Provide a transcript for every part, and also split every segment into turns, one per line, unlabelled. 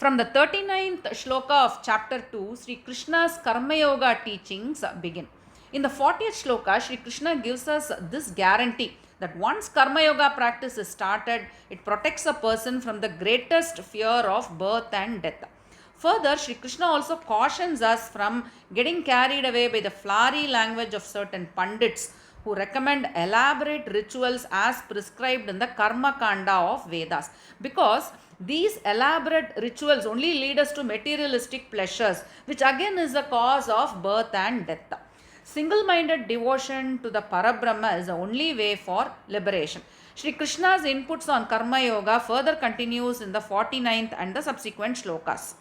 From the 39th shloka of chapter 2, Sri Krishna's Karma Yoga teachings begin. In the 40th shloka, Sri Krishna gives us this guarantee that once Karma Yoga practice is started, it protects a person from the greatest fear of birth and death. Further, Sri Krishna also cautions us from getting carried away by the flowery language of certain pandits who recommend elaborate rituals as prescribed in the Karma Kanda of Vedas. Because these elaborate rituals only lead us to materialistic pleasures, which again is the cause of birth and death. Single-minded devotion to the Parabrahma is the only way for liberation. Shri Krishna's inputs on Karma Yoga further continues in the 49th and the subsequent shlokas.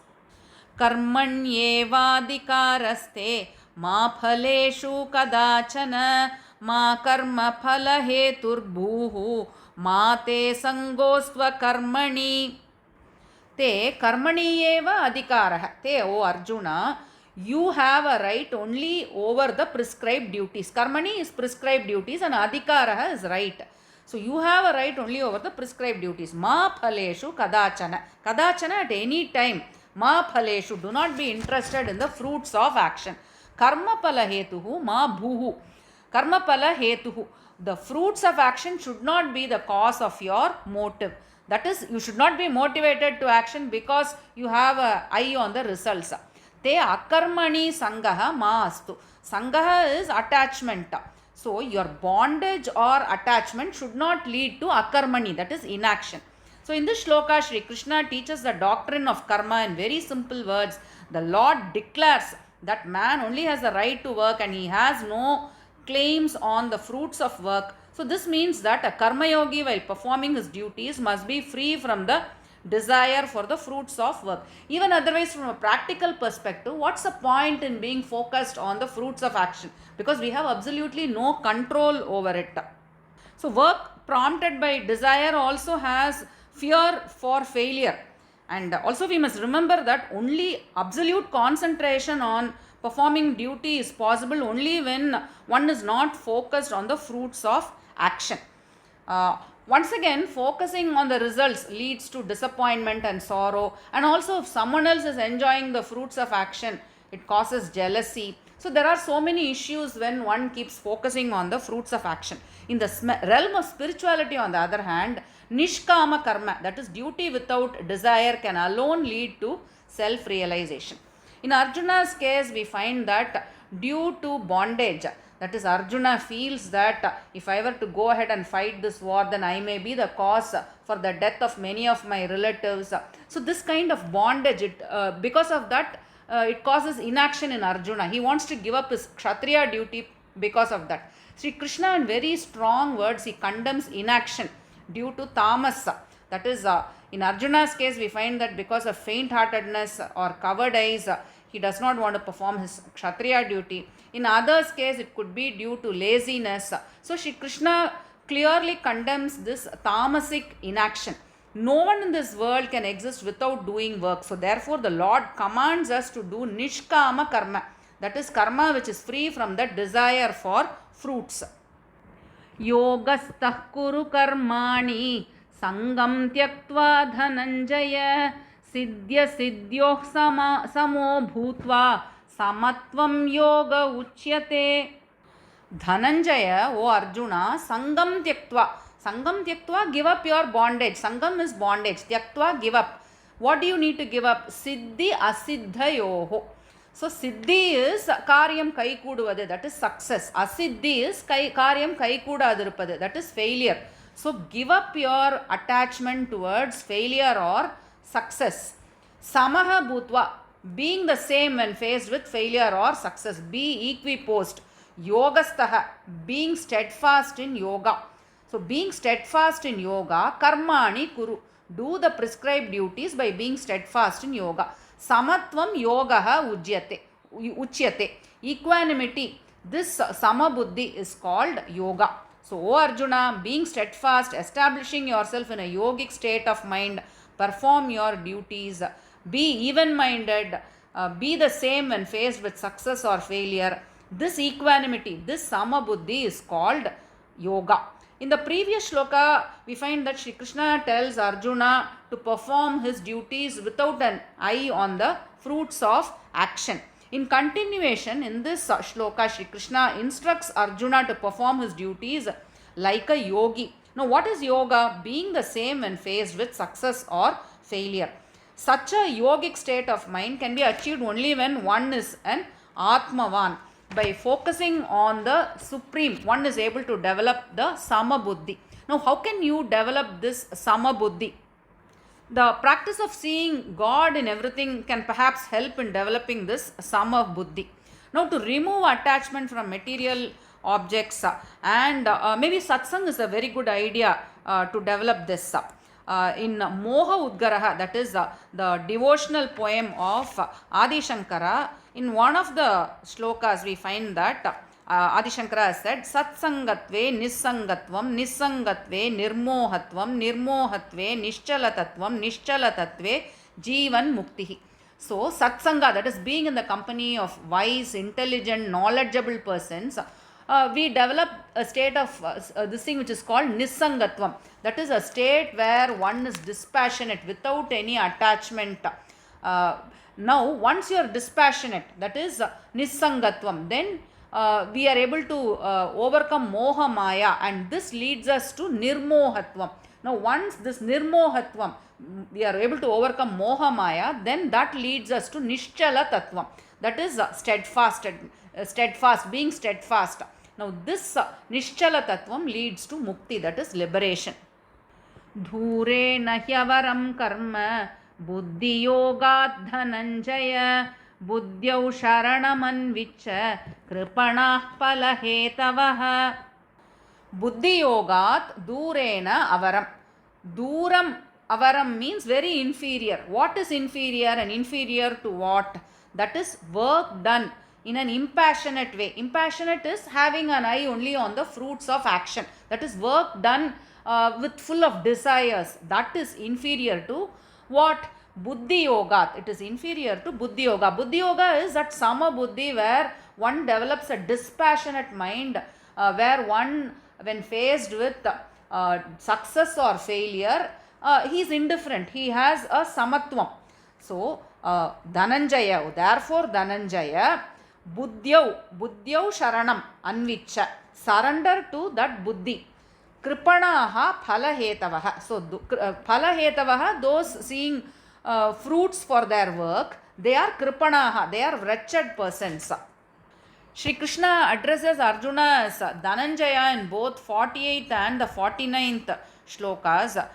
Karmanyevadikaraste ma phaleshu kadachana ma karma phalaheturbhuhu ma te sangostva karmani. Te karmaniyeva adhikaraha. Te, O Arjuna, you have a right only over the prescribed duties. Karmani is prescribed duties and adhikaraha is right. So you have a right only over the prescribed duties. Ma phaleshu kadachana. Kadachana at any time. Ma phaleshu. Do not be interested in the fruits of action. Karma phalahetuhu ma bhuhu. Karma phalahetuhu. The fruits of action should not be the cause of your motive. That is, you should not be motivated to action because you have an eye on the results. Te akarmani sangaha ma astu. Sangaha is attachment. So, your bondage or attachment should not lead to akarmani, that is inaction. So, in this shloka, Sri Krishna teaches the doctrine of karma in very simple words. The Lord declares that man only has the right to work and he has no claims on the fruits of work. So this means that a karma yogi, while performing his duties, must be free from the desire for the fruits of work. Even otherwise, from a practical perspective, what's the point in being focused on the fruits of action? Because we have absolutely no control over it. So work prompted by desire also has fear for failure. And also we must remember that only absolute concentration on performing duty is possible only when one is not focused on the fruits of action. Once again, focusing on the results leads to disappointment and sorrow, and also if someone else is enjoying the fruits of action, it causes jealousy. So there are so many issues when one keeps focusing on the fruits of action. In the realm of spirituality, on the other hand, nishkama karma, that is duty without desire, can alone lead to self-realization. In Arjuna's case, we find that due to bondage, that is, Arjuna feels that if I were to go ahead and fight this war, then I may be the cause for the death of many of my relatives. So this kind of bondage, because of that, it causes inaction in Arjuna. He wants to give up his Kshatriya duty because of that. Sri Krishna, in very strong words, he condemns inaction due to tamasa. That is, in Arjuna's case, we find that because of faint-heartedness or covered eyes, he does not want to perform his Kshatriya duty. In others' case, it could be due to laziness. So, Shri Krishna clearly condemns this tamasic inaction. No one in this world can exist without doing work. So, therefore, the Lord commands us to do nishkama karma. That is karma which is free from the desire for fruits. Yogastah kuru karmani sangam tyaktva dhananjaya siddhya siddhyoh samo bhutva samatvam yoga uchyate. Dhananjaya, O Arjuna, sangam tyaktva. Sangam tyaktva, give up your bondage. Sangam is bondage. Tyaktva, give up. What do you need to give up? Siddhi asiddhayoho. So, siddhi is karyam kaikuduvadu, that is success. Asiddhi is karyam kaikudadirupadu, that is failure. So, give up your attachment towards failure or success. Samaha bhutva, being the same when faced with failure or success. Be equiposed. Yogastaha, being steadfast in yoga. So, being steadfast in yoga, karmani kuru, do the prescribed duties by being steadfast in yoga. Samatvam yogaha uchyate. Equanimity, this samabuddhi is called yoga. So, O Arjuna, being steadfast, establishing yourself in a yogic state of mind, perform your duties, be even-minded, be the same when faced with success or failure. This equanimity, this samabuddhi is called yoga. In the previous shloka, we find that Shri Krishna tells Arjuna to perform his duties without an eye on the fruits of action. In continuation, in this shloka, Shri Krishna instructs Arjuna to perform his duties like a yogi. Now, what is yoga? Being the same when faced with success or failure. Such a yogic state of mind can be achieved only when one is an Atmavan. By focusing on the Supreme, one is able to develop the Sama Buddhi. Now, how can you develop this Sama Buddhi? The practice of seeing God in everything can perhaps help in developing this Sama Buddhi. Now, to remove attachment from material objects and maybe satsang is a very good idea to develop this. In Moha Udgaraha, that is the devotional poem of Adi Shankara, in one of the shlokas we find that Adi Shankara said, Satsangatve Nissangatvam, Nissangatve Nirmohatvam, Nirmohatve Nischalatatvam, Nischalatatve Jivan Muktihi. So, Satsanga, that is being in the company of wise, intelligent, knowledgeable persons, we develop a state of this thing which is called Nissangatvam. That is a state where one is dispassionate without any attachment. Now, once you are dispassionate, that is Nissangatvam, then we are able to overcome Moha Maya, and this leads us to Nirmohatvam. Now, once this Nirmohatvam, we are able to overcome Moha Maya, then that leads us to Nischala Tattvam. That is steadfast, being steadfast. Now, this Nischala Tattvam leads to Mukti, that is liberation. Dhure Nahyavaram Karma Buddhi Yogat Dhananjaya Buddhyau Sharanamanvicha Kripanah Palahetavaha. Buddhi Yogat Durena Avaram. Duram Avaram means very inferior. What is inferior and inferior to what? That is work done in an impassionate way. Impassionate is having an eye only on the fruits of action. That is work done with full of desires. That is inferior to what? Buddhi Yoga. It is inferior to Buddhi Yoga. Buddhi Yoga is that Sama Buddhi where one develops a dispassionate mind, where one, when faced with success or failure, he is indifferent. He has a Samatvam. So, Dhananjaya, therefore Dhananjaya, Buddhyau Sharanam Anvicha, surrender to that Buddhi. Kripanaha Phalahetavaha. So, Phalahetavaha, those seeing fruits for their work, they are Kripanaha, they are wretched persons. Shri Krishna addresses Arjuna as Dhananjaya in both 48th and the 49th shlokas.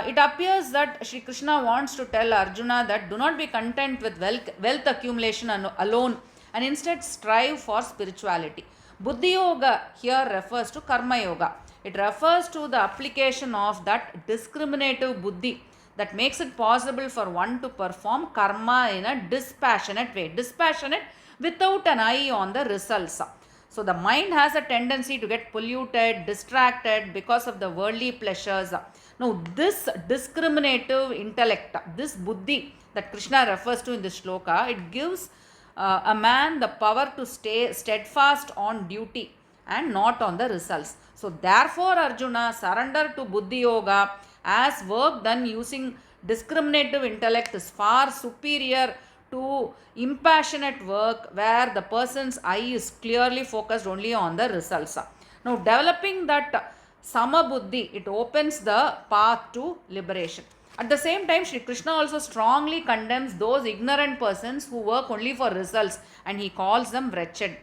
It appears that Shri Krishna wants to tell Arjuna that do not be content with wealth accumulation alone, and instead strive for spirituality. Buddhi Yoga here refers to Karma Yoga. It refers to the application of that discriminative buddhi that makes it possible for one to perform karma in a dispassionate way. Dispassionate without an eye on the results. So the mind has a tendency to get polluted, distracted because of the worldly pleasures. Now this discriminative intellect, this buddhi that Krishna refers to in this shloka, it gives a man the power to stay steadfast on duty and not on the results. So therefore Arjuna, surrender to Buddhi Yoga, as work done using discriminative intellect is far superior to impassionate work where the person's eye is clearly focused only on the results. Now developing that Sama Buddhi, it opens the path to liberation. At the same time, Shri Krishna also strongly condemns those ignorant persons who work only for results, and he calls them wretched.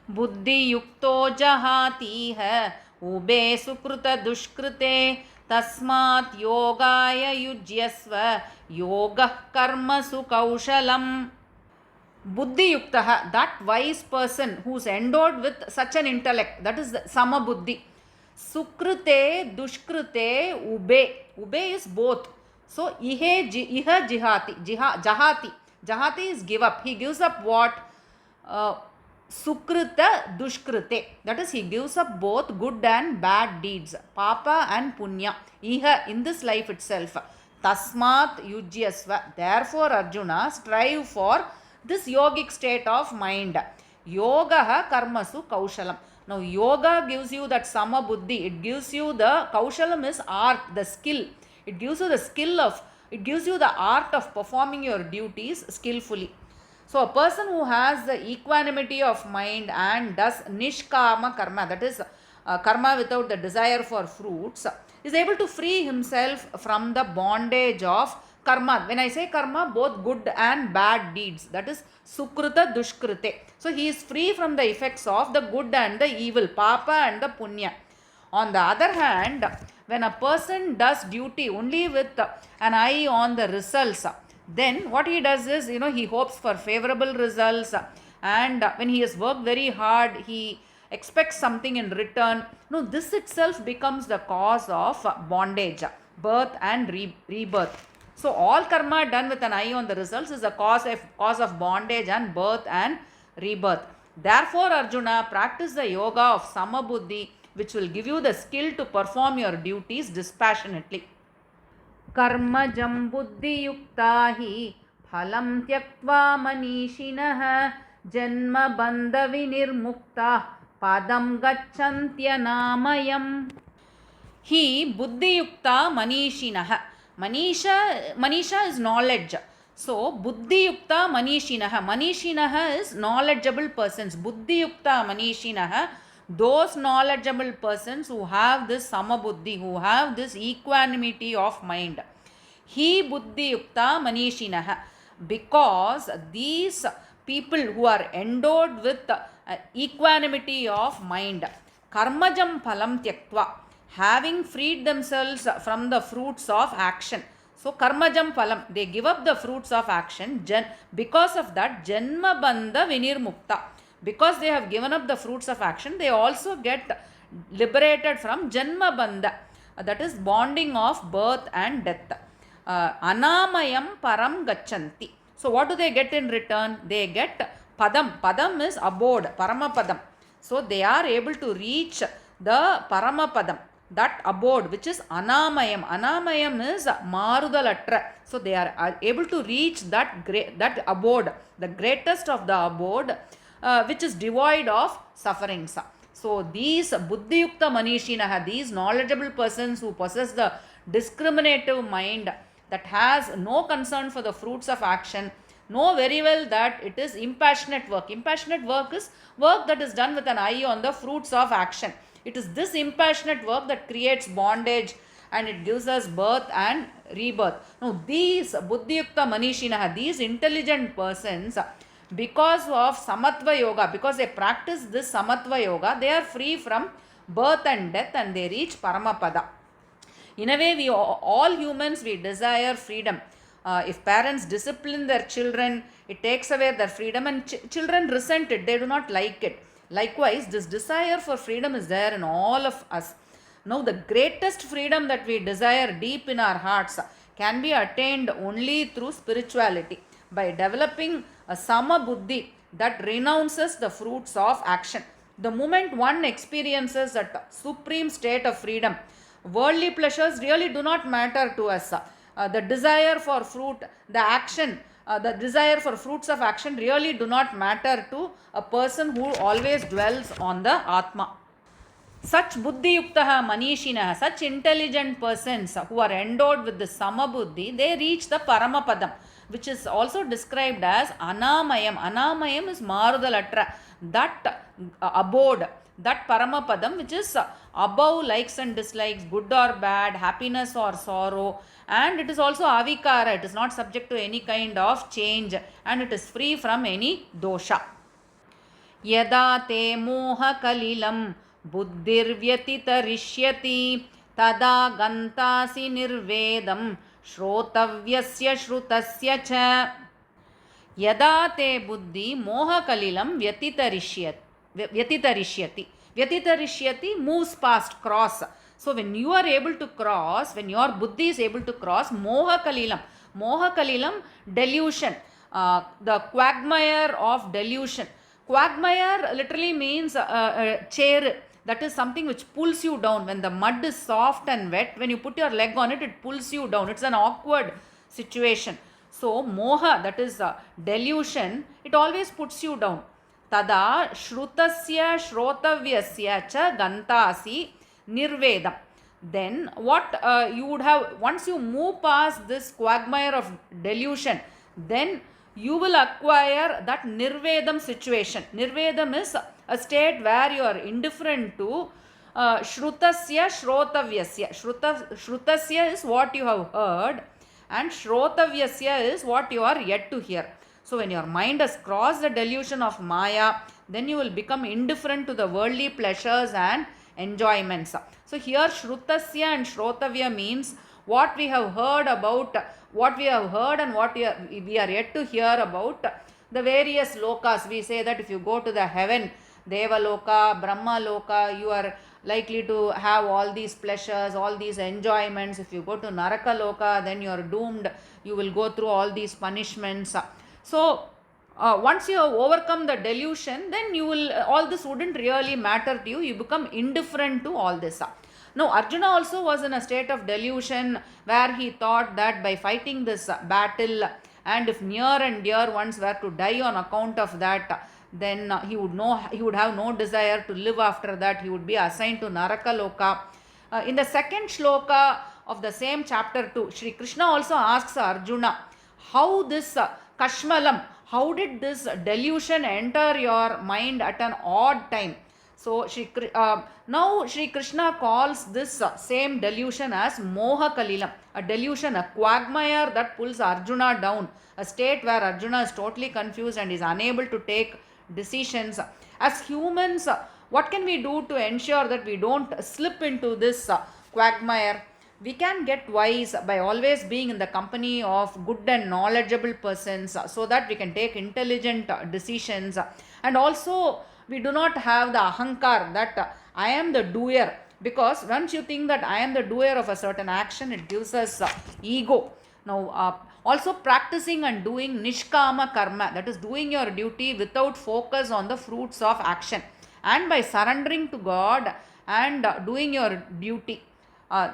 Buddhi yukto jahati hai ube sukruta dushkrute tasmat yogaya yujyasva yoga karma sukaushalam. Buddhi yuktaha, that wise person who is endowed with such an intellect, that is the Sama Buddhi. Sukrute, dushkrute, ube. Ube is both. So, iha jihati. Jahati. Jahati is give up. He gives up what? Sukrita, dushkrute. That is, he gives up both good and bad deeds. Papa and punya. Iha, in this life itself. Tasmat yujyasva. Therefore, Arjuna, strive for this yogic state of mind. Yogaha karmasu kaushalam. Now, yoga gives you that sama buddhi. It gives you the kaushalam is art, the skill. It gives you the skill of, it gives you the art of performing your duties skillfully. So, a person who has the equanimity of mind and does nishkama karma, that is karma without the desire for fruits, is able to free himself from the bondage of karma. When I say karma, both good and bad deeds, that is sukruta dushkrute. So he is free from the effects of the good and the evil, papa and the punya. On the other hand, when a person does duty only with an eye on the results, then what he does is, he hopes for favorable results, and when he has worked very hard, he expects something in return. No, this itself becomes the cause of bondage, birth and rebirth. So all karma done with an eye on the results is a cause of bondage and birth and rebirth. Therefore, Arjuna, practice the yoga of samabuddhi, which will give you the skill to perform your duties dispassionately. Karmajam buddhi yukta hi phalam tyaktva manishinah janma bandha vinirmukta padam gacchantya He buddhi yukta manishinah. Manisha is knowledge. So, buddhi yukta manishinah. Manishinah is knowledgeable persons. Buddhi yukta manishinah, those knowledgeable persons who have this samabuddhi, who have this equanimity of mind. He buddhi yukta manishinah. Because these people who are endowed with equanimity of mind, karmajam phalam tyaktva, having freed themselves from the fruits of action. So, karmajam phalam, they give up the fruits of action. Because of that, janma bandha vinirmukta. Because they have given up the fruits of action, they also get liberated from janma bandha, that is bonding of birth and death. Anamayam param gacchanti. So, what do they get in return? They get padam. Padam is abode, paramapadam. So, they are able to reach the paramapadam, that abode, which is anamayam. Anamayam is marudalatra. So they are able to reach that abode, the greatest of the abode, which is devoid of sufferings. So these buddhiyukta manishinah, these knowledgeable persons who possess the discriminative mind that has no concern for the fruits of action, know very well that it is impassionate work. Impassionate work is work that is done with an eye on the fruits of action. It is this impassionate work that creates bondage and it gives us birth and rebirth. Now, these buddhiyukta manishinah, these intelligent persons, because of samatva yoga, because they practice this samatva yoga, they are free from birth and death and they reach paramapada. In a way, we all humans, we desire freedom. If parents discipline their children, it takes away their freedom, and children resent it. They do not like it. Likewise, this desire for freedom is there in all of us. Now, the greatest freedom that we desire deep in our hearts can be attained only through spirituality, by developing a sama buddhi that renounces the fruits of action. The moment one experiences that supreme state of freedom, worldly pleasures really do not matter to us. The desire for fruit, the action, the desire for fruits of action really do not matter to a person who always dwells on the Atma. Such buddhiyuktaha manishinah, such intelligent persons who are endowed with the samabuddhi, they reach the paramapadam, which is also described as anamayam. Anamayam is marudalatra, that abode, that paramapadam, which is above likes and dislikes, good or bad, happiness or sorrow, and it is also avikara, it is not subject to any kind of change, and it is free from any dosha. Yada te moha kalilam buddhirvyatitarishyati tada gantasi nirvedam shrotavyasya shrutasya cha. Yada te buddhi moha kalilam vyatitarishyati. Vyatitarishyati means past, cross. So when you are able to cross, when your buddhi is able to cross, moha kalilam, delusion, the quagmire of delusion. Quagmire literally means chair, that is something which pulls you down. When the mud is soft and wet, when you put your leg on it, it pulls you down. It's an awkward situation. So moha, that is delusion, it always puts you down. tada shrutasya shrotavyasya cha gantasi nirvedam. Then what you would have, once you move past this quagmire of delusion, then you will acquire that nirvedam situation. Nirvedam is a state where you are indifferent to shrutasya shrotavyasya. Shrutasya is what you have heard, and shrotavyasya is what you are yet to hear. So when your mind has crossed the delusion of Maya, then you will become indifferent to the worldly pleasures and enjoyments. So here shrutasya and shrotavya means what we have heard about, what we have heard and what we are yet to hear about the various lokas. We say that if you go to the heaven, Devaloka, Brahma Loka, you are likely to have all these pleasures, all these enjoyments. If you go to Naraka Loka, then you are doomed. You will go through all these punishments. So once you have overcome the delusion, then you will, all this wouldn't really matter to you. You become indifferent to all this. Now Arjuna also was in a state of delusion where he thought that by fighting this battle, and if near and dear ones were to die on account of that, then he would have no desire to live after that. He would be assigned to Naraka Loka. In the second shloka of the same chapter 2, Shri Krishna also asks Arjuna, how this Kashmalam, how did this delusion enter your mind at an odd time? So now Shri Krishna calls this same delusion as Moha Kalilam, a delusion, a quagmire that pulls Arjuna down, a state where Arjuna is totally confused and is unable to take decisions. As humans, what can we do to ensure that we don't slip into this quagmire? We can get wise by always being in the company of good and knowledgeable persons, so that we can take intelligent decisions. And also, we do not have the ahankar that I am the doer, because once you think that I am the doer of a certain action, it gives us ego. Now, also practicing and doing nishkama karma, that is doing your duty without focus on the fruits of action, and by surrendering to God and doing your duty.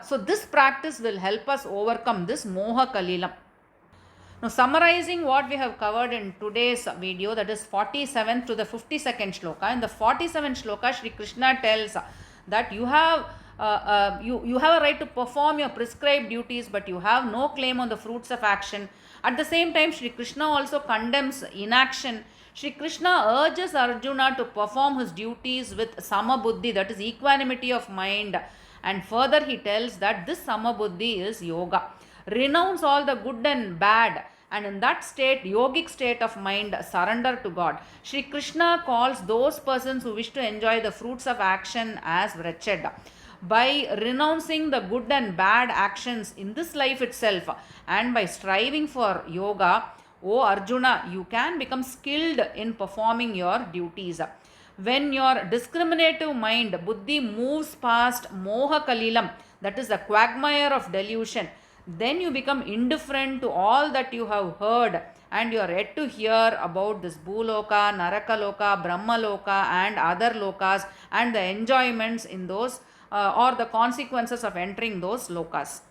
So this practice will help us overcome this moha kalilam. Now summarizing what we have covered in today's video, that is 47th to the 52nd shloka. In the 47th shloka, Shri Krishna tells that you have you have a right to perform your prescribed duties, but you have no claim on the fruits of action. At the same time, Shri Krishna also condemns inaction. Shri Krishna urges Arjuna to perform his duties with samabuddhi, that is equanimity of mind. And further he tells that this samabuddhi is yoga. Renounce all the good and bad, and in that state, yogic state of mind, surrender to God. Shri Krishna calls those persons who wish to enjoy the fruits of action as wretched. By renouncing the good and bad actions in this life itself, and by striving for yoga, O Arjuna, you can become skilled in performing your duties. When your discriminative mind, buddhi, moves past moha kalilam, that is the quagmire of delusion, then you become indifferent to all that you have heard, and you are yet to hear about this Bhuloka, Narakaloka, Brahmaloka and other lokas, and the enjoyments in those or the consequences of entering those lokas.